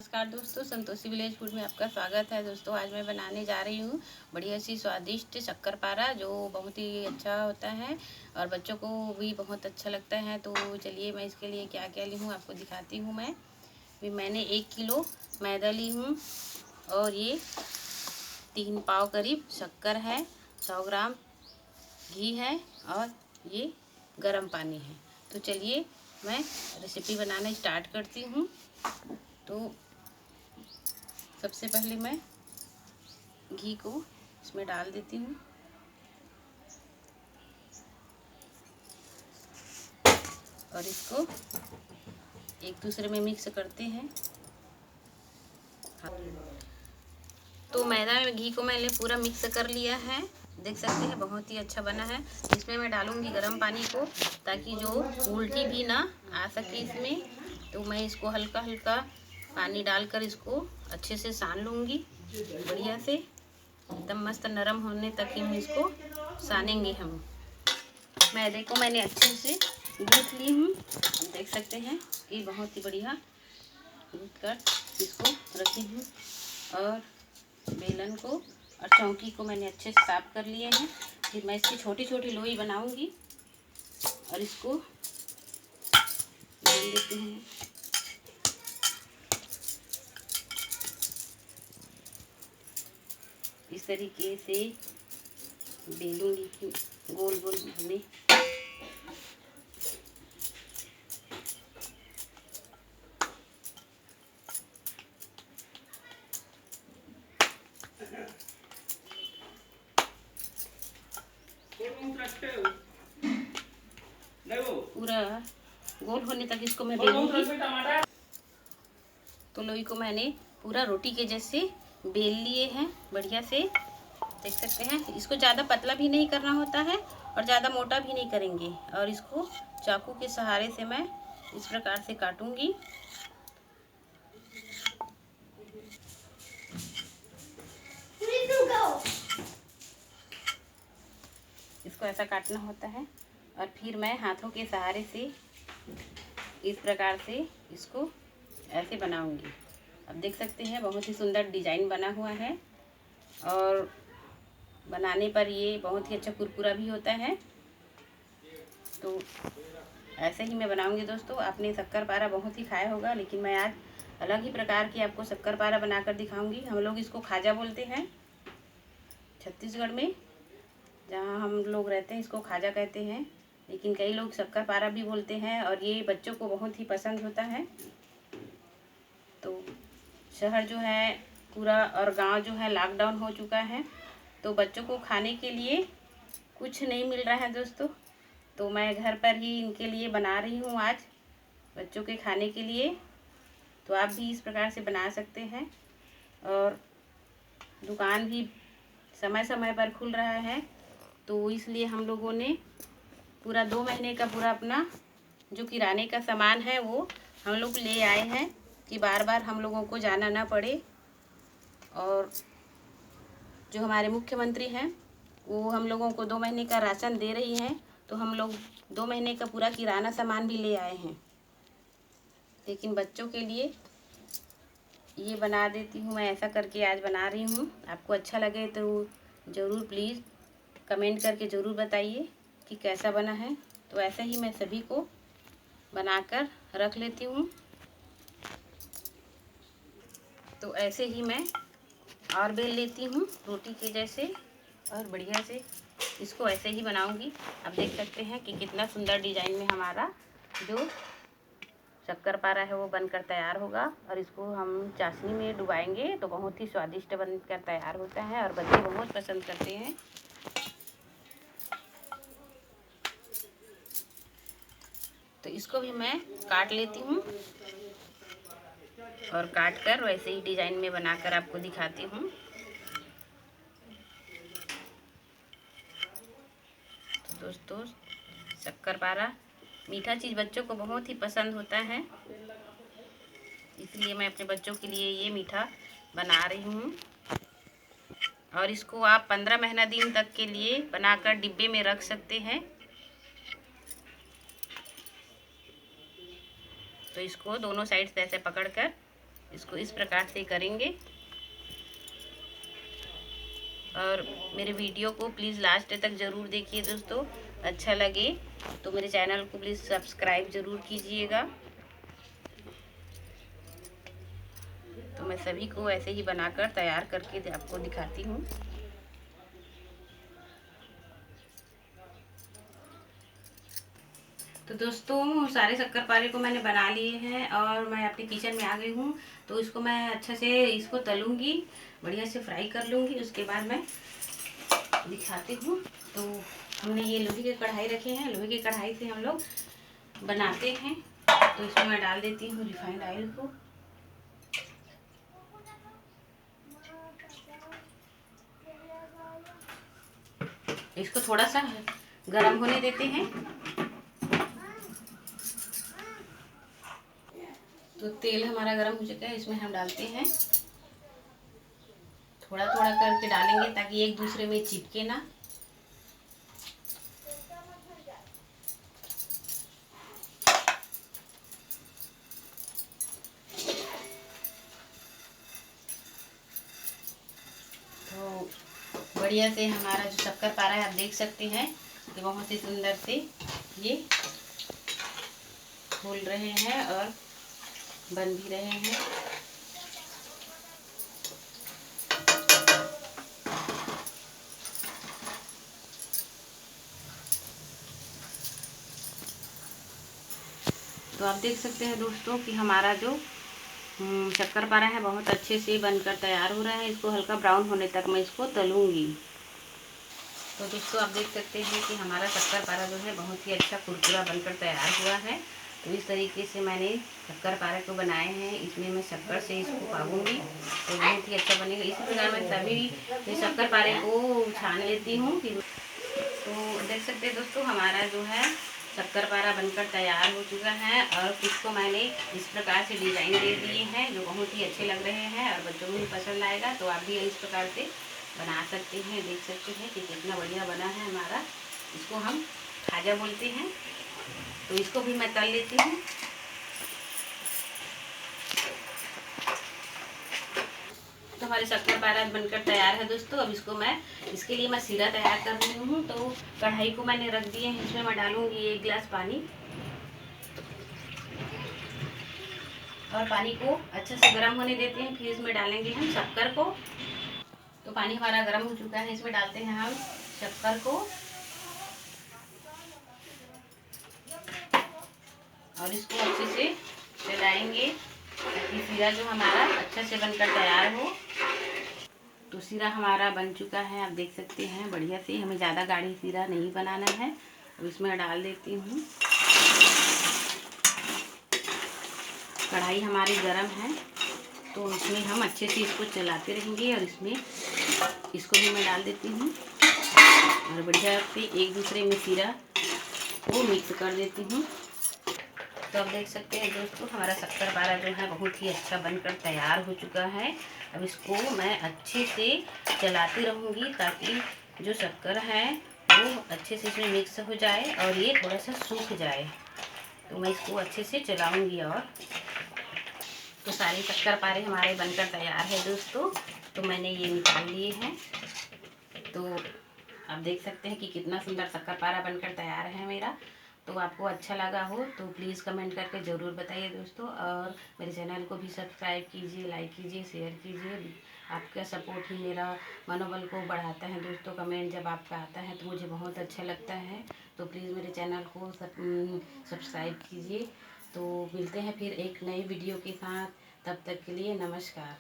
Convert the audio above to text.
नमस्कार दोस्तों, Santoshi village food में आपका स्वागत है। दोस्तों आज मैं बनाने जा रही हूँ बढ़िया सी स्वादिष्ट शक्करपारा, जो बहुत ही अच्छा होता है और बच्चों को भी बहुत अच्छा लगता है। तो चलिए मैं इसके लिए क्या क्या ली हूँ आपको दिखाती हूँ। मैंने 1 किलो मैदा ली हूँ और ये 3 पाव करीब शक्कर है, 100 ग्राम घी है और ये गर्म पानी है। तो चलिए मैं रेसिपी बनाना स्टार्ट करती हूँ। तो सबसे पहले मैं घी को इसमें डाल देती हूँ और इसको एक दूसरे में मिक्स करते हैं। तो मैदा में घी को मैंने पूरा मिक्स कर लिया है, देख सकते हैं बहुत ही अच्छा बना है। इसमें मैं डालूंगी गर्म पानी को, ताकि जो उल्टी भी ना आ सके इसमें। तो मैं इसको हल्का हल्का पानी डालकर इसको अच्छे से सान लूँगी, बढ़िया से एकदम मस्त नरम होने तक ही हम इसको सानेंगे। हम मैदे को मैंने अच्छे से गूँथ ली हूँ, आप देख सकते हैं कि बहुत ही बढ़िया गूँथ कर इसको रखी हूँ। और बेलन को और चौकी को मैंने अच्छे से साफ कर लिए हैं। फिर मैं इसकी छोटी छोटी लोई बनाऊंगी और इसको बेल देती हूँ। इस तरीके से बेलूंगी कि गोल गोल बने। पूरा गोल होने तक इसको मैं बेलूंगी। तो लोई को मैंने पूरा रोटी के जैसे बेल लिए हैं बढ़िया से, देख सकते हैं। इसको ज़्यादा पतला भी नहीं करना होता है और ज़्यादा मोटा भी नहीं करेंगे। और इसको चाकू के सहारे से मैं इस प्रकार से काटूंगी। इसको ऐसा काटना होता है और फिर मैं हाथों के सहारे से इस प्रकार से इसको ऐसे बनाऊंगी। अब देख सकते हैं बहुत ही सुंदर डिजाइन बना हुआ है और बनाने पर ये बहुत ही अच्छा कुरकुरा भी होता है। तो ऐसे ही मैं बनाऊंगी दोस्तों। आपने शक्करपारा बहुत ही खाया होगा, लेकिन मैं आज अलग ही प्रकार की आपको शक्करपारा बनाकर दिखाऊंगी। हम लोग इसको खाजा बोलते हैं छत्तीसगढ़ में, जहाँ हम लोग रहते हैं इसको खाजा कहते हैं, लेकिन कई लोग शक्करपारा भी बोलते हैं। और ये बच्चों को बहुत ही पसंद होता है। तो शहर जो है पूरा और गांव जो है लॉकडाउन हो चुका है, तो बच्चों को खाने के लिए कुछ नहीं मिल रहा है दोस्तों। तो मैं घर पर ही इनके लिए बना रही हूँ आज बच्चों के खाने के लिए। तो आप भी इस प्रकार से बना सकते हैं। और दुकान भी समय समय पर खुल रहा है, तो इसलिए हम लोगों ने पूरा 2 महीने का पूरा अपना जो किराने का सामान है वो हम लोग ले आए हैं, कि बार बार हम लोगों को जाना ना पड़े। और जो हमारे मुख्यमंत्री हैं वो हम लोगों को 2 महीने का राशन दे रही हैं, तो हम लोग 2 महीने का पूरा किराना सामान भी ले आए हैं। लेकिन बच्चों के लिए ये बना देती हूँ मैं, ऐसा करके आज बना रही हूँ। आपको अच्छा लगे तो ज़रूर प्लीज़ कमेंट करके ज़रूर बताइए कि कैसा बना है। तो ऐसे ही मैं सभी को बनाकर रख लेती हूँ। तो ऐसे ही मैं और बेल लेती हूँ रोटी के जैसे और बढ़िया से इसको ऐसे ही बनाऊंगी। आप देख सकते हैं कि कितना सुंदर डिजाइन में हमारा जो शक्करपारा है वो बनकर तैयार होगा। और इसको हम चाशनी में डुबाएंगे तो बहुत ही स्वादिष्ट बनकर तैयार होता है और बच्चे बहुत पसंद करते हैं। तो इसको भी मैं काट लेती हूँ और काट कर वैसे ही डिजाइन में बनाकर आपको दिखाती हूँ। तो दोस्तों शक्करपारा मीठा चीज़ बच्चों को बहुत ही पसंद होता है, इसलिए मैं अपने बच्चों के लिए ये मीठा बना रही हूँ। और इसको आप 15 महीना दिन तक के लिए बनाकर डिब्बे में रख सकते हैं। तो इसको दोनों साइड से ऐसे पकड़कर इसको इस प्रकार से करेंगे। और मेरे वीडियो को प्लीज़ लास्ट तक ज़रूर देखिए दोस्तों। अच्छा लगे तो मेरे चैनल को प्लीज़ सब्सक्राइब ज़रूर कीजिएगा। तो मैं सभी को ऐसे ही बनाकर तैयार करके आपको दिखाती हूँ। तो दोस्तों सारे शक्करपारे को मैंने बना लिए हैं और मैं अपने किचन में आ गई हूँ। तो इसको मैं अच्छा से इसको तलूँगी, बढ़िया से फ्राई कर लूँगी। उसके बाद मैं दिखाती हूँ। तो हमने ये लोहे की कढ़ाई रखे हैं, लोहे की कढ़ाई से हम लोग बनाते हैं। तो इसमें मैं डाल देती हूँ रिफाइंड ऑयल को। इसको थोड़ा सा गरम होने देते हैं। तो तेल हमारा गरम हो चुका है, इसमें हम डालते हैं। थोड़ा थोड़ा करके डालेंगे ताकि एक दूसरे में चिपके ना। तो बढ़िया से हमारा जो शक्करपारा है आप देख सकते हैं कि बहुत ही सुंदर से ये फूल रहे हैं और बन भी रहे हैं। तो आप देख सकते हैं दोस्तों कि हमारा जो शक्करपारा है बहुत अच्छे से बनकर तैयार हो रहा है। इसको हल्का ब्राउन होने तक मैं इसको तलूँगी। तो दोस्तों आप देख सकते हैं कि हमारा शक्करपारा जो है बहुत ही अच्छा कुरकुरा बनकर तैयार हुआ है। तो इस तरीके से मैंने शक्करपारे को बनाए हैं। इसमें मैं शक्कर से इसको पाऊँगी तो बहुत ही अच्छा बनेगा। इसी प्रकार मैं सभी शक्करपारे को छान लेती हूँ। तो देख सकते हैं दोस्तों हमारा जो है शक्करपारा बनकर तैयार हो चुका है और इसको मैंने इस प्रकार से डिज़ाइन दे दिए हैं जो बहुत ही अच्छे लग रहे हैं और बच्चों को भी पसंद आएगा। तो आप भी इस प्रकार से बना सकते हैं। देख सकते हैं कि कितना बढ़िया बना है हमारा। इसको हम खाजा बोलते हैं। तो इसको भी मैं तल लेती हूँ। तो हमारे शक्करपारा बनकर तैयार है दोस्तों। अब इसको मैं इसके लिए मैं सीरा तैयार कर रही हूँ। तो कढ़ाई को मैंने रख दिए हैं, इसमें मैं डालूंगी 1 गिलास पानी और पानी को अच्छे से गर्म होने देते हैं। फिर इसमें डालेंगे हम शक्कर को। तो पानी हमारा गर्म हो चुका है, इसमें डालते हैं हम शक्कर को और इसको अच्छे से चलाएंगे ताकि सीरा जो हमारा अच्छे से बनकर तैयार हो। तो सीरा हमारा बन चुका है, आप देख सकते हैं बढ़िया से। हमें ज़्यादा गाढ़ी सीरा नहीं बनाना है। अब इसमें डाल देती हूँ। कढ़ाई हमारी गरम है तो इसमें हम अच्छे से इसको चलाते रहेंगे और इसमें इसको भी मैं डाल देती हूँ और बढ़िया से एक दूसरे में सीरा को मिक्स कर देती हूँ। तो आप देख सकते हैं दोस्तों हमारा शक्करपारा जो है बहुत ही अच्छा बनकर तैयार हो चुका है। अब इसको मैं अच्छे से चलाती रहूँगी ताकि जो शक्कर है वो अच्छे से इसमें मिक्स हो जाए और ये थोड़ा सा सूख जाए। तो मैं इसको अच्छे से चलाऊँगी। और तो सारे शक्करपारे हमारे बनकर तैयार है दोस्तों। तो मैंने ये निकाल लिए हैं। तो आप देख सकते हैं कि कितना सुंदर शक्करपारा बनकर तैयार है मेरा। तो आपको अच्छा लगा हो तो प्लीज़ कमेंट करके ज़रूर बताइए दोस्तों। और मेरे चैनल को भी सब्सक्राइब कीजिए, लाइक कीजिए, शेयर कीजिए। आपका सपोर्ट ही मेरा मनोबल को बढ़ाता है दोस्तों। कमेंट जब आपका आता है तो मुझे बहुत अच्छा लगता है। तो प्लीज़ मेरे चैनल को सब्सक्राइब कीजिए। तो मिलते हैं फिर एक नई वीडियो के साथ। तब तक के लिए नमस्कार।